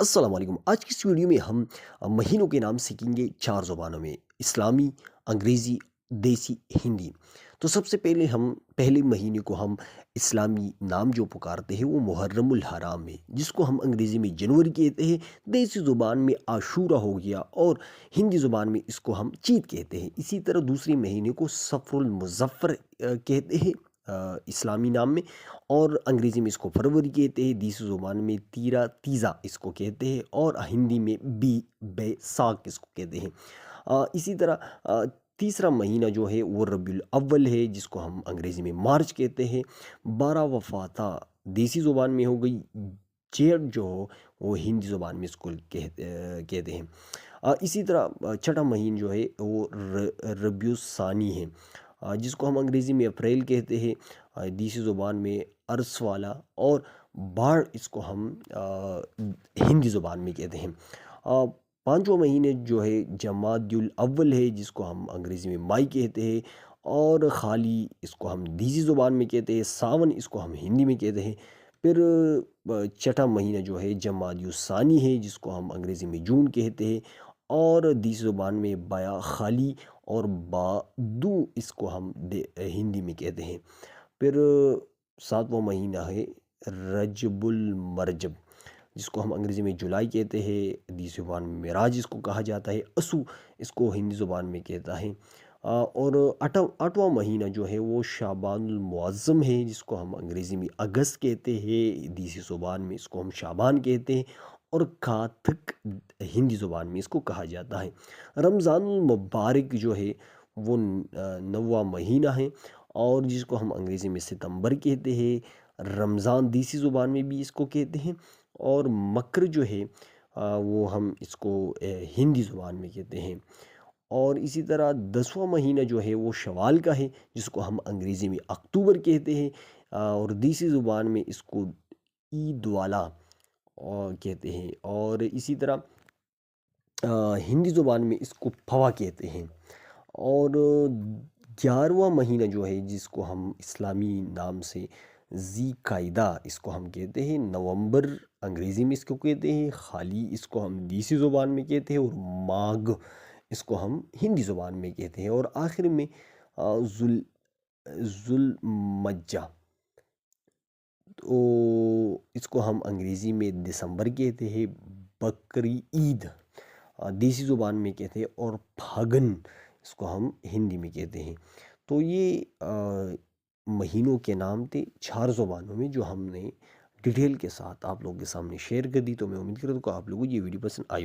السلام علیکم۔ آج کی اس ویڈیو میں ہم مہینوں کے نام سیکھیں گے 4 زبانوں میں: اسلامی، انگریزی، دیسی، ہندی۔ تو سب سے پہلے ہم پہلے مہینے کو ہم اسلامی نام جو پکارتے ہیں وہ محرم الحرام ہے، جس کو ہم انگریزی میں جنوری کہتے ہیں، دیسی زبان میں عاشورہ ہو گیا اور ہندی زبان میں اس کو ہم چیت کہتے ہیں۔ اسی طرح دوسرے مہینے کو صفر المظفر کہتے ہیں اسلامی نام میں، اور انگریزی میں اس کو فروری کہتے ہیں، دیسی زبان میں تیزا اس کو کہتے ہیں، اور ہندی میں بیساکھ اس کو کہتے ہیں۔ اسی طرح تیسرا مہینہ جو ہے وہ ربیع الاول ہے، جس کو ہم انگریزی میں مارچ کہتے ہیں۔ 12 وفاتہ دیسی زبان میں ہو گئی، جیٹ جو ہو وہ ہندی زبان میں اس کو کہتے ہیں۔ اسی طرح چھٹا مہین جو ہے وہ ربیع الثانی ہے، جس کو ہم انگریزی میں اپریل کہتے ہیں، دیسی زبان میں ارس والا، اور باڑ اس کو ہم ہندی زبان میں کہتے ہیں۔ پانچواں مہینے جو ہے جمادی الاول ہے، جس کو ہم انگریزی میں مائی کہتے ہیں، اور خالی اس کو ہم دیسی زبان میں کہتے ہیں، ساون اس کو ہم ہندی میں کہتے ہیں۔ پھر چھٹا مہینہ جو ہے جمادی الثانی ہے، جس کو ہم انگریزی میں جون کہتے ہیں، اور دیسی زبان میں بایا خالی اور بادو اس کو ہم ہندی میں کہتے ہیں۔ پھر ساتواں مہینہ ہے رجب المرجب، جس کو ہم انگریزی میں جولائی کہتے ہیں، دیسی زبان میں معراج اس کو کہا جاتا ہے، اسو اس کو ہندی زبان میں کہتا ہے۔ اور آٹھواں مہینہ جو ہے وہ شعبان المعظم ہے، جس کو ہم انگریزی میں اگست کہتے ہیں، دیسی زبان میں اس کو ہم شعبان کہتے ہیں، اور کاتک ہندی زبان میں اس کو کہا جاتا ہے۔ رمضان المبارک جو ہے وہ 9واں مہینہ ہے، اور جس کو ہم انگریزی میں ستمبر کہتے ہیں، رمضان دیسی زبان میں بھی اس کو کہتے ہیں، اور مکر جو ہے وہ ہم اس کو ہندی زبان میں کہتے ہیں۔ اور اسی طرح 10واں مہینہ جو ہے وہ شوال کا ہے، جس کو ہم انگریزی میں اکتوبر کہتے ہیں، اور دیسی زبان میں اس کو عید والا کہتے ہیں، اور اسی طرح ہندی زبان میں اس کو پھوا کہتے ہیں۔ اور 11واں مہینہ جو ہے جس کو ہم اسلامی نام سے ذی قعدہ اس کو ہم کہتے ہیں، نومبر انگریزی میں اس کو کہتے ہیں، خالی اس کو ہم دیسی زبان میں کہتے ہیں، اور ماگھ اس کو ہم ہندی زبان میں کہتے ہیں، اور آخر میں ذوالمجہ تو اس کو ہم انگریزی میں دسمبر کہتے ہیں، بقری عید دیسی زبان میں کہتے ہیں، اور پھاگن اس کو ہم ہندی میں کہتے ہیں۔ تو یہ مہینوں کے نام تھے 4 زبانوں میں، جو ہم نے ڈیٹیل کے ساتھ آپ لوگوں کے سامنے شیئر کر دی۔ تو میں امید کرتا ہوں کہ آپ لوگوں کو یہ ویڈیو پسند آئی ہو۔